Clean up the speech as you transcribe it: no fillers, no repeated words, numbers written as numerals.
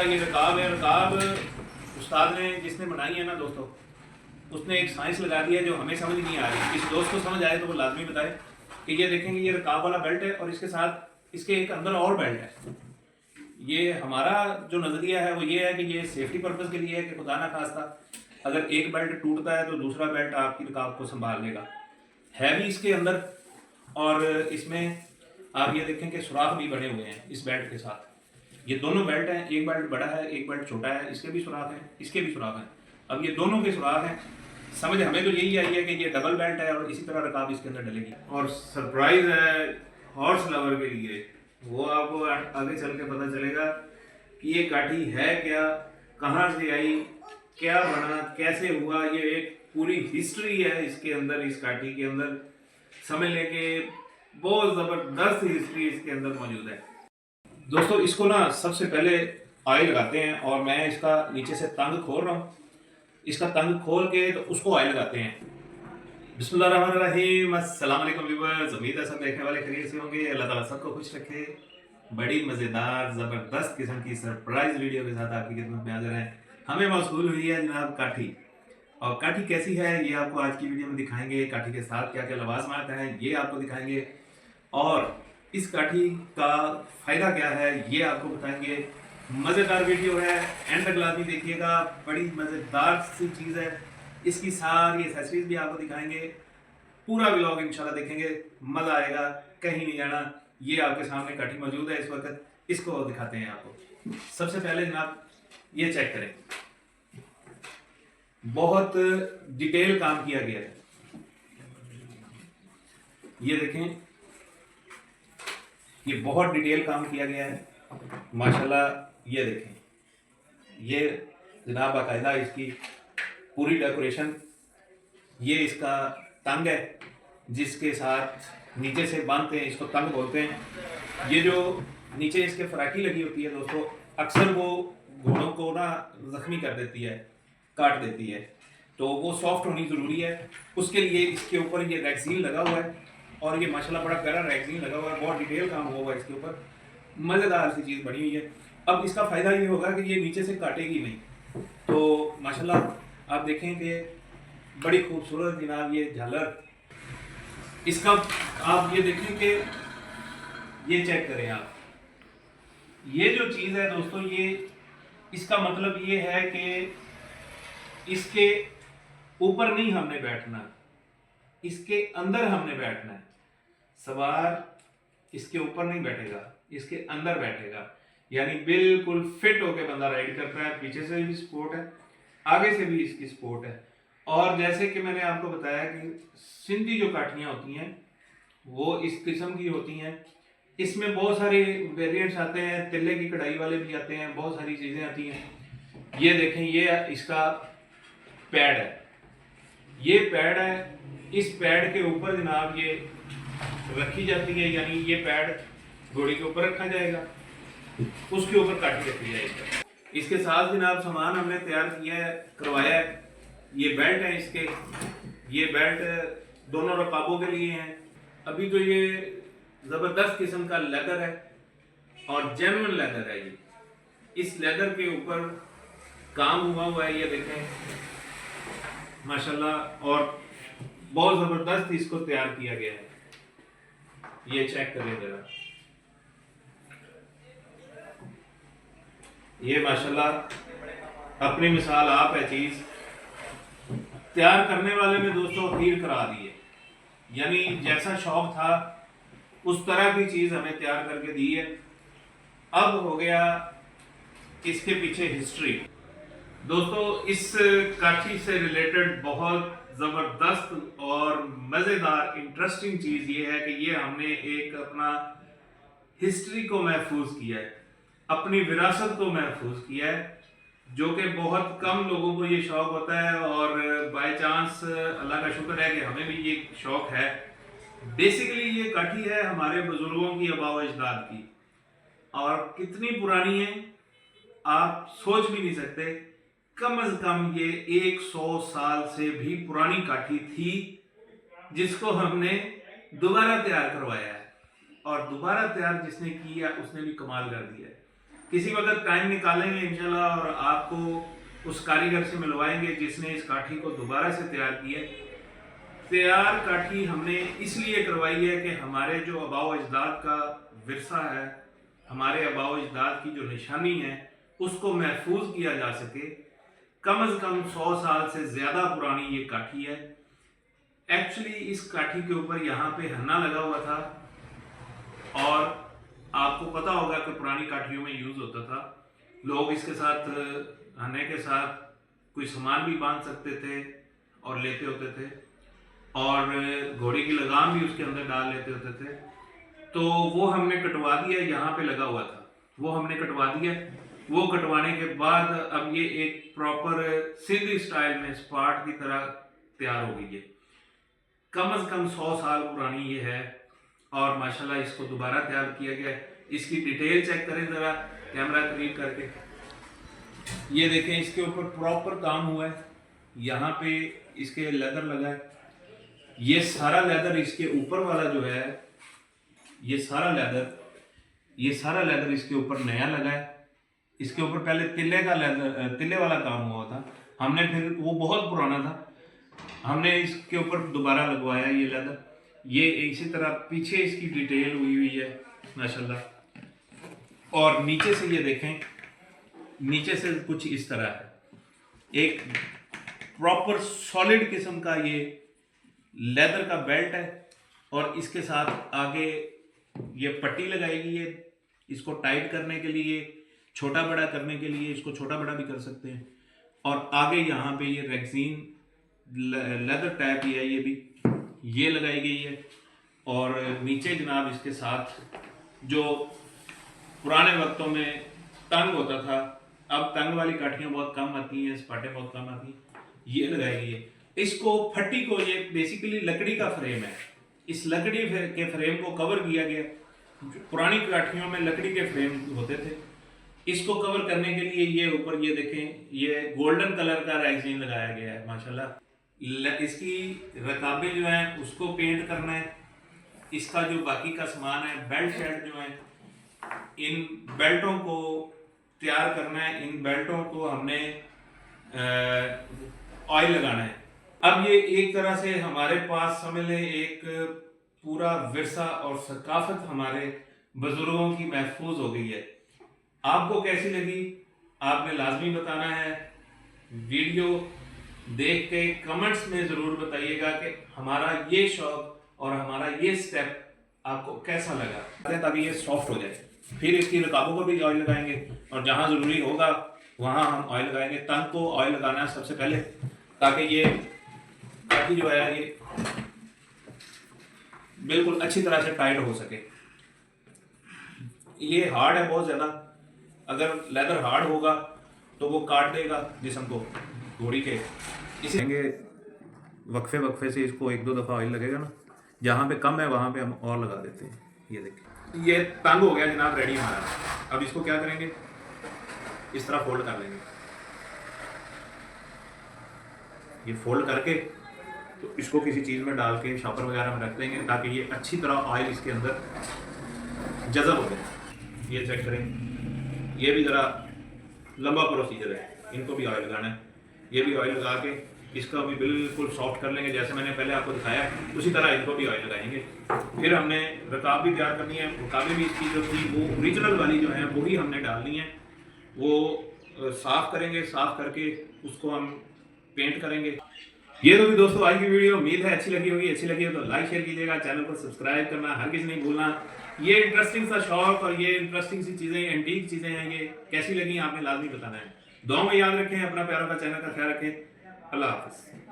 ये रकाब है। रकाब उस्ताद ने जिसने बनाई है ना दोस्तों, उसने एक साइंस लगा दी है जो हमें समझ नहीं आ रही। किसी दोस्त को समझ आए तो वो लाजमी बताए कि ये देखेंगे ये रकाब वाला बेल्ट है और इसके साथ इसके एक अंदर और बेल्ट है। ये हमारा जो नज़रिया है वो ये है कि ये सेफ्टी पर्पज़ के लिए है कि खुदा ना खास्ता अगर एक बेल्ट टूटता है तो दूसरा बेल्ट आपकी रकाब को संभाल लेगा। है भी इसके अंदर, और इसमें आप ये देखें कि सुराख भी बने हुए हैं इस बेल्ट के साथ। ये दोनों बेल्ट हैं, एक बेल्ट बड़ा है एक बेल्ट छोटा है, इसके भी सुराख हैं इसके भी सुराख हैं। अब ये दोनों के सुराख हैं। समझ हमें तो यही आई है कि ये डबल बेल्ट है और इसी तरह रकाब इसके अंदर डलेगी। और सरप्राइज है हॉर्स लवर के लिए, वो आपको आगे चल के पता चलेगा कि ये काठी है क्या, कहाँ से आई, क्या बना, कैसे हुआ। ये एक पूरी हिस्ट्री है इसके अंदर, इस काठी के अंदर समझ लें कि बहुत ज़बरदस्त हिस्ट्री इसके अंदर मौजूद है। दोस्तों इसको ना सबसे पहले ऑयल लगाते हैं और मैं इसका नीचे से तंग खोल रहा हूँ। इसका तंग खोल के तो उसको ऑयल लगाते हैं। बिस्मिल्लाहिर्रहमानिर्रहीम, अस्सलाम वालेकुम व्यूअर्स। उम्मीद है सब देखने वाले खैरियत से होंगे। अल्लाह ताला सबको खुश रखे। बड़ी मज़ेदार ज़बरदस्त किस्म की सरप्राइज वीडियो के साथ आपकी खिदमत में हाजिर हैं। हमें मौसूल हुई है जनाब काठी, और काठी कैसी है ये आपको आज की वीडियो में दिखाएंगे। काठी के साथ क्या क्या लवाज़मात हैं ये आपको दिखाएंगे, और इस काठी का फ़ायदा क्या है ये आपको बताएंगे। मज़ेदार वीडियो है, एंड तक लाजमी देखिएगा। बड़ी मज़ेदार सी चीज़ है। इसकी सारी एक्सेसरीज भी आपको दिखाएंगे। पूरा व्लॉग इंशाल्लाह देखेंगे, मज़ा आएगा, कहीं नहीं जाना। ये आपके सामने काठी मौजूद है इस वक्त, इसको दिखाते हैं आपको। सबसे पहले जनाब ये चेक करें, बहुत डिटेल काम किया गया है। ये देखें, ये बहुत डिटेल काम किया गया है माशाल्लाह। ये देखें, ये जनाब बाकायदा इसकी पूरी डेकोरेशन। ये इसका तंग है जिसके साथ नीचे से बांधते हैं, इसको तंग बोलते हैं। ये जो नीचे इसके फराकी लगी होती है दोस्तों, अक्सर वो घोड़ों को ना जख्मी कर देती है, काट देती है, तो वो सॉफ्ट होनी ज़रूरी है। उसके लिए इसके ऊपर ये रैक्सीन लगा हुआ है, और ये माशाल्लाह बड़ा प्यारा रैक्सीन लगा हुआ है। बहुत डिटेल काम हुआ हुआ है इसके ऊपर, मज़ेदार सी चीज़ बनी हुई है। अब इसका फ़ायदा ये होगा कि ये नीचे से काटेगी नहीं। तो माशाल्लाह आप देखें कि बड़ी खूबसूरत जनाब ये झालर। इसका आप ये देखें कि ये चेक करें आप, ये जो चीज़ है दोस्तों, ये इसका मतलब ये है कि इसके ऊपर नहीं हमने बैठना, इसके अंदर हमने बैठना है। सवार इसके ऊपर नहीं बैठेगा, इसके अंदर बैठेगा, यानी बिल्कुल फिट होके बंदा राइड करता है। पीछे से भी सपोर्ट है, आगे से भी इसकी सपोर्ट है। और जैसे कि मैंने आपको बताया कि सिंधी जो काठियाँ होती हैं वो इस किस्म की होती हैं। इसमें बहुत सारे वेरिएंट्स आते हैं, तिल्ले की कढ़ाई वाले भी आते हैं, बहुत सारी चीज़ें आती हैं। ये देखें, ये इसका पैड है, ये पैड है। इस पैड के ऊपर जनाब ये रखी जाती है, यानी ये पैड घोड़ी के ऊपर रखा जाएगा, उसके ऊपर काठी रखी जाएगी। इसके साथ जनाब सामान हमने तैयार किया है, करवाया है। ये बेल्ट है इसके, ये बेल्ट दोनों रकाबों के लिए हैं। अभी तो ये ज़बरदस्त किस्म का लेदर है और जेन्युइन लेदर है। ये इस लेदर के ऊपर काम हुआ है, ये देखें माशाल्लाह, और बहुत ज़बरदस्त इसको तैयार किया गया है। ये चेक करें जरा, ये माशाल्लाह अपनी मिसाल आप है। चीज़ तैयार करने वाले में दोस्तों अखीर करा दी है, यानी जैसा शौक था उस तरह की चीज़ हमें तैयार करके दी है। अब हो गया इसके पीछे हिस्ट्री। दोस्तों इस काठी से रिलेटेड बहुत ज़बरदस्त और मज़ेदार इंटरेस्टिंग चीज़ ये है कि ये हमने एक अपना हिस्ट्री को महफूज किया है, अपनी विरासत को महफूज किया है, जो कि बहुत कम लोगों को ये शौक़ होता है। और बाय चांस अल्लाह का शुक्र है कि हमें भी ये शौक़ है। बेसिकली ये काठी है हमारे बुजुर्गों की, आबाओ अजदाद की, और कितनी पुरानी है आप सोच भी नहीं सकते। कम से कम ये 100 साल से भी पुरानी काठी थी, जिसको हमने दोबारा तैयार करवाया है, और दोबारा तैयार जिसने किया उसने भी कमाल कर दिया है। किसी वक्त टाइम निकालेंगे इंशाल्लाह और आपको उस कारीगर से मिलवाएंगे जिसने इस काठी को दोबारा से तैयार किया। तैयार काठी हमने इसलिए करवाई है कि हमारे जो आबाओ अजदाद का विरसा है, हमारे आबाओ अजदाद की जो निशानी है, उसको महफूज किया जा सके। कम से कम 100 साल से ज़्यादा पुरानी ये काठी है। एक्चुअली इस काठी के ऊपर यहाँ पे हन्ना लगा हुआ था और आपको पता होगा कि पुरानी काठियों में यूज़ होता था। लोग इसके साथ हन्ने के साथ कोई सामान भी बांध सकते थे और लेते होते थे, और घोड़ी की लगाम भी उसके अंदर डाल लेते होते थे। तो वो हमने कटवा दिया, यहाँ पे लगा हुआ था वो हमने कटवा दिया। वो कटवाने के बाद अब ये एक प्रॉपर सिंधी स्टाइल में स्पाट की तरह तैयार हो गई है। कम से कम 100 साल पुरानी ये है और माशाल्लाह इसको दोबारा तैयार किया गया है। इसकी डिटेल चेक करें ज़रा कैमरा करीब करके, ये देखें इसके ऊपर प्रॉपर काम हुआ है। यहाँ पे इसके लेदर लगा है, ये सारा लेदर इसके ऊपर वाला जो है, ये सारा लेदर इसके ऊपर नया लगा है। इसके ऊपर पहले तिल्ले वाला काम हुआ था, हमने फिर वो बहुत पुराना था, हमने इसके ऊपर दोबारा लगवाया ये लेदर। ये इसी तरह पीछे इसकी डिटेल हुई है माशाल्लाह। और नीचे से ये देखें, नीचे से कुछ इस तरह है, एक प्रॉपर सॉलिड किस्म का ये लेदर का बेल्ट है और इसके साथ आगे ये पट्टी लगाई गई है इसको टाइट करने के लिए, छोटा बड़ा करने के लिए। इसको छोटा बड़ा भी कर सकते हैं। और आगे यहाँ पे ये रेक्सीन लेदर टैप ही है, ये भी ये लगाई गई है। और नीचे जनाब इसके साथ जो पुराने वक्तों में तंग होता था, अब तंग वाली काठियाँ बहुत कम आती हैं, स्पाटें बहुत कम आती हैं, ये लगाई गई है। इसको फट्टी को, ये बेसिकली लकड़ी का फ्रेम है, इस लकड़ी के फ्रेम को कवर किया गया। पुरानी काठियों में लकड़ी के फ्रेम होते थे, इसको कवर करने के लिए ये ऊपर ये देखें, ये गोल्डन कलर का रेक्सीन लगाया गया है माशाल्लाह। इसकी रकाबें जो हैं उसको पेंट करना है। इसका जो बाकी का सामान है, बेल्ट शेल्ट जो है, इन बेल्टों को तैयार करना है। इन बेल्टों को हमने ऑयल लगाना है। अब ये एक तरह से हमारे पास समझ लें एक पूरा विरसा और सकाफत हमारे बुजुर्गों की महफूज हो गई है। आपको कैसी लगी आपने लाजमी बताना है। वीडियो देख के कमेंट्स में ज़रूर बताइएगा कि हमारा ये शौक और हमारा ये स्टेप आपको कैसा लगा, ताकि ये सॉफ्ट हो जाए। फिर इसकी रकाबों को भी ऑयल लगाएंगे और जहाँ ज़रूरी होगा वहाँ हम ऑयल लगाएंगे। तंग को ऑयल लगाना है सबसे पहले, ताकि ये काठी जो है ये बिल्कुल अच्छी तरह से टाइट हो सके। ये हार्ड है बहुत ज़्यादा, अगर लेदर हार्ड होगा तो वो काट देगा जिस्म को घोड़ी के। इसी वक्फे से इसको 1-2 दफ़ा ऑयल लगेगा ना, जहाँ पे कम है वहाँ पे हम और लगा देते हैं। ये देखिए ये तंग हो गया जनाब, रेडी हमारा। अब इसको क्या करेंगे, इस तरह फोल्ड कर लेंगे। ये फोल्ड करके तो इसको किसी चीज़ में डाल के शॉपर वगैरह में रख देंगे, ताकि ये अच्छी तरह ऑयल इसके अंदर जज़ब हो जाए। ये चेक करें, ये भी ज़रा लंबा प्रोसीजर है, इनको भी ऑयल लगाना है। ये भी ऑयल लगा के इसका भी बिल्कुल सॉफ्ट कर लेंगे, जैसे मैंने पहले आपको दिखाया उसी तरह इनको भी ऑयल लगाएंगे। फिर हमने रकाब भी तैयार करनी है। रकाबें भी इसकी जो थी वो ओरिजिनल वाली जो है वही हमने डालनी है। वो साफ़ करेंगे, साफ़ करके उसको हम पेंट करेंगे। ये तो भी दोस्तों आज की वीडियो उम्मीद है अच्छी लगी होगी। अच्छी लगी हो तो लाइक शेयर कीजिएगा, चैनल को सब्सक्राइब करना हर किसी नहीं भूलना। ये इंटरेस्टिंग सा शौक और ये इंटरेस्टिंग सी चीज़ें, एंटीक चीज़ें हैं, ये कैसी लगी आपने लाजमी बताना है। दुआ में याद रखें, अपना प्यारों का चैनल का ख्याल रखें। अल्लाह हाफ़िज़।